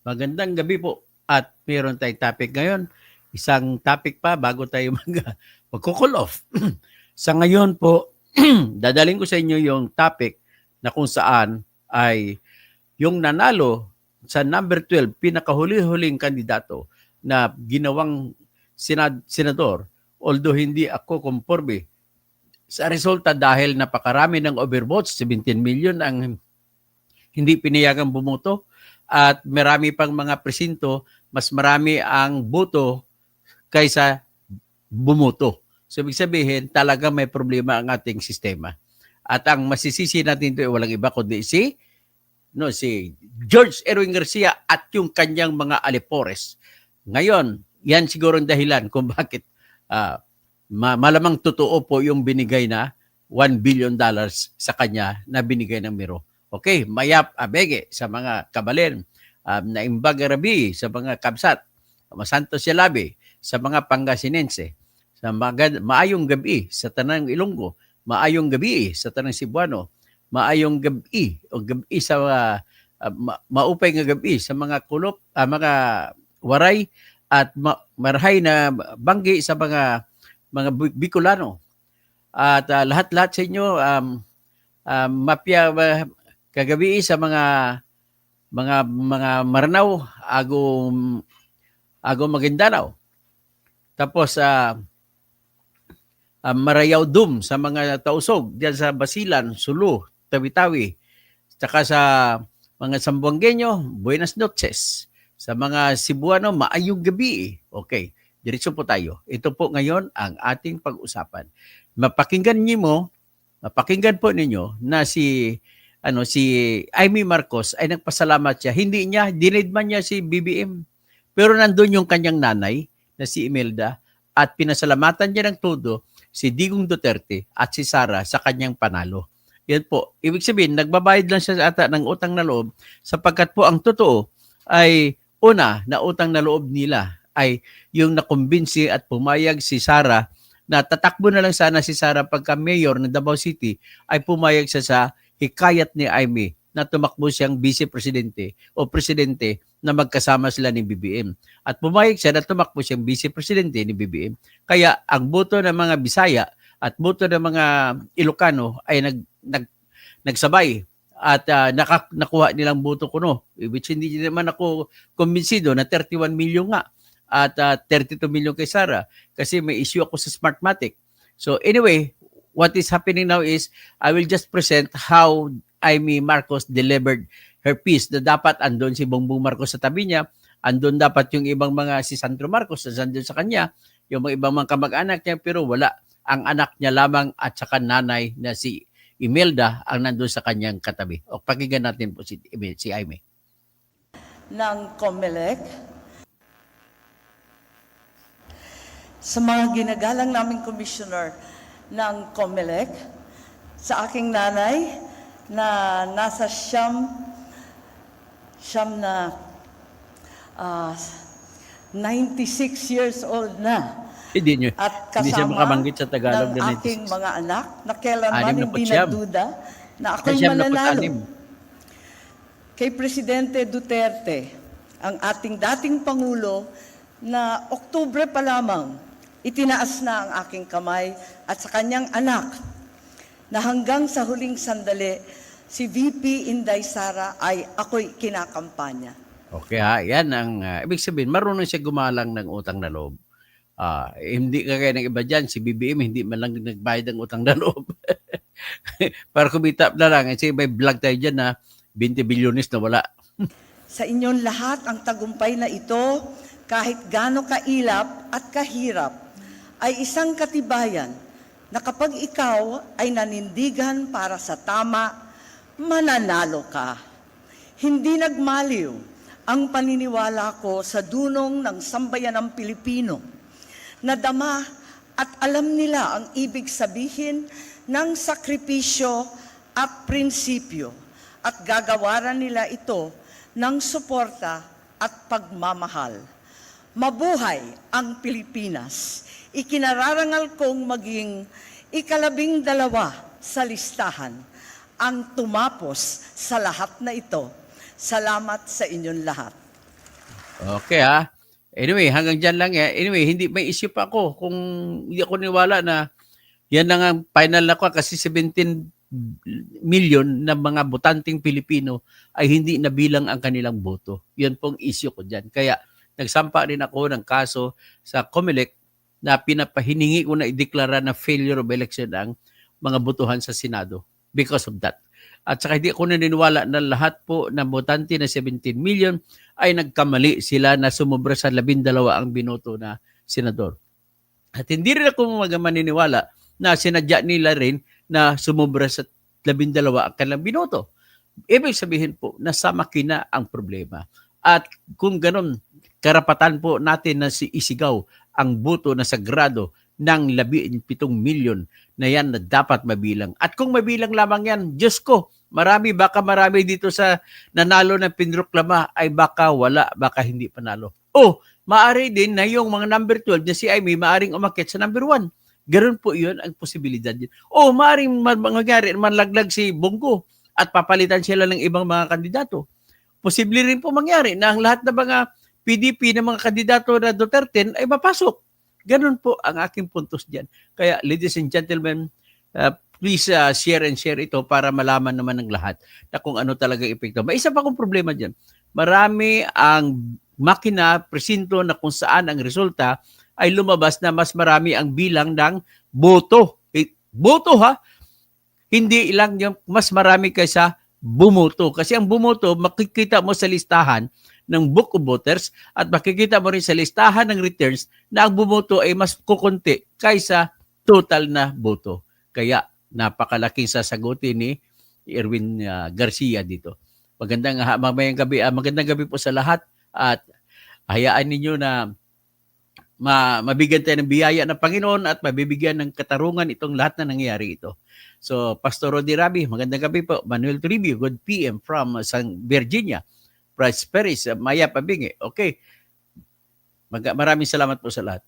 Magandang gabi po at meron tayong topic ngayon. Isang topic pa bago tayo mag-cool off. Sa ngayon po, dadaling ko sa inyo yung topic na kung saan ay yung nanalo sa number 12, pinakahuli-huling kandidato na ginawang senador, although hindi ako conforme sa resulta dahil napakarami ng overvotes, 17 million ang hindi pinayagang bumoto at marami pang mga presinto, mas marami ang boto kaysa bumoto. So ibig sabihin, talaga may problema ang ating sistema. At ang masisisi natin ito ay walang iba kundi si George Erwin Garcia at yung kanyang mga alipores. Ngayon, yan siguro ang dahilan kung bakit malamang totoo po yung binigay na $1 billion sa kanya na binigay ng Miro. Okay, Mayap Abege sa mga Kabalen, Naimbag Arabi sa mga Kabsat, Masanto Sialabi sa mga Pangasinense, sa maayong gabi sa Tanang Ilonggo, maayong gabi sa Tanang Cebuano, maayong gabi o gabi sa maupay nga gabi sa mga kulop, mga waray at marhay na banggi sa mga Bicolano. At lahat-lahat sa inyo mapya kagabi sa mga Maranao, Ago Maguindanao. Tapos Marayaw Dum sa mga Tausog, diyan sa Basilan, Sulu, Tawi-Tawi. Saka sa mga Sambuangueño, Buenas noches. Sa mga Cebuano, maayong gabi. Okay, diretso po tayo. Ito po ngayon ang ating pag-usapan. Mapakinggan po ninyo na si Amy Marcos ay nagpasalamat siya. Hindi niya, dinidman niya si BBM. Pero nandun yung kanyang nanay na si Imelda at pinasalamatan niya ng todo si Digong Duterte at si Sara sa kanyang panalo. Yan po. Ibig sabihin, nagbabayad lang siya ata ng utang na loob sapagkat po ang totoo ay una na utang na loob nila ay yung nakumbinsi at pumayag si Sara na tatakbo na lang sana si Sara pagka mayor ng Davao City ay pumayag siya sa hikayat ni Amy na tumakbo siyang vice-presidente o presidente na magkasama sila ni BBM. At pumayag siya na tumakbo siyang vice-presidente ni BBM. Kaya ang boto ng mga Bisaya at boto ng mga Ilocano ay nagsabay at nakuha nilang boto kuno. Which hindi naman ako kumbinsido na 31 million nga at 32 million kay Sara kasi may issue ako sa Smartmatic. So anyway, what is happening now is I will just present how Amy Marcos delivered her piece na dapat andun si Bongbong Marcos sa tabi niya, andun dapat yung ibang mga si Sandro Marcos na andun sa kanya, yung mga ibang mga kamag-anak niya, pero wala. Ang anak niya lamang at saka nanay na si Imelda ang nandun sa kanyang katabi. O pakinggan natin po si Amy. Ng COMELEC, sa mga ginagalang naming commissioner ng COMELEC, sa aking nanay na nasa siyam na 96 years old na. Hindi siya Kasama makabanggit sa Tagalog ng na aking mga anak na kailanman hindi 69. nagduda na ako'y Siyam na mananalo. put-anim. Kay Presidente Duterte, ang ating dating Pangulo, na Oktubre pa lamang, itinaas na ang aking kamay at sa kanyang anak na hanggang sa huling sandali, si VP Inday Sara ay ako'y kinakampanya. Okay yan ang ibig sabihin, marunong siya gumalang ng utang na loob. Hindi kagaya ng iba dyan, si BBM hindi man lang nagbayad ng utang na loob. Para kumita na lang, kasi may vlog tayo dyan na 20 bilyones na wala. Sa inyong lahat ang tagumpay na ito, kahit gaano kailap at kahirap, ay isang katibayan na kapag ikaw ay nanindigan para sa tama, mananalo ka. Hindi nagmaliw ang paniniwala ko sa dunong ng sambayanang Pilipino. Nadama at alam nila ang ibig sabihin ng sakripisyo at prinsipyo at gagawaran nila ito ng suporta at pagmamahal. Mabuhay ang Pilipinas! Ikinararangal kong maging ika-12 sa listahan ang tumapos sa lahat na ito. Salamat sa inyong lahat. Okay, ha. Anyway, hanggang diyan lang yan. Anyway, hindi may issue pa ako kung hindi ako niwala na yan lang ang final na ko kasi 17 million na mga botanteng Pilipino ay hindi nabilang ang kanilang boto. Yan pong issue ko diyan. Kaya nagsampa rin ako ng kaso sa COMELEC na pinapahiningi ko na ideklara na failure of election ang mga botohan sa Senado because of that. At saka hindi ako naniniwala na lahat po ng botante na 17 million ay nagkamali sila na sumobra sa 12 ang binoto na senador. At hindi rin ako maniniwala na sinadya nila rin na sumobra sa 12 ang kanilang binoto. Ibig sabihin po, nasa makina ang problema. At kung ganun, karapatan po natin na isigaw ang boto na sagrado ng 17 milyon na yan na dapat mabilang. At kung mabilang lamang yan, Diyos ko, baka marami dito sa nanalo ng pinroklama ay baka wala, baka hindi panalo. O, maari din na yung mga number 12 na si Amy maaring umakyat sa number 1. Ganun po yun ang posibilidad yun. O, maaring mangyari, manlaglag si Bongo at papalitan sila ng ibang mga kandidato. Posible rin po mangyari na ang lahat ng mga PDP ng mga kandidato na Duterte ay mapasok. Ganun po ang aking puntos dyan. Kaya, ladies and gentlemen, please share and share ito para malaman naman ng lahat na kung ano talaga epekto. May isa pa akong problema dyan. Marami ang makina, presinto na kung saan ang resulta ay lumabas na mas marami ang bilang ng boto. Boto ha? Hindi ilang yung mas marami kaysa bumoto. Kasi ang bumoto, makikita mo sa listahan ng Book of Voters at makikita mo rin sa listahan ng returns na ang bumoto ay mas kukunti kaysa total na boto. Kaya napakalaking sasagutin ni Erwin Garcia dito. Magandang gabi po sa lahat at hayaan ninyo na mabigyan tayo ng biyaya ng Panginoon at mabibigyan ng katarungan itong lahat na nangyayari ito. So, Pastor Rodi Rabi, magandang gabi po. Manuel Tribio, good PM from Virginia. Bryce Perez, Maya Pabingi. Okay. Maraming salamat po sa lahat.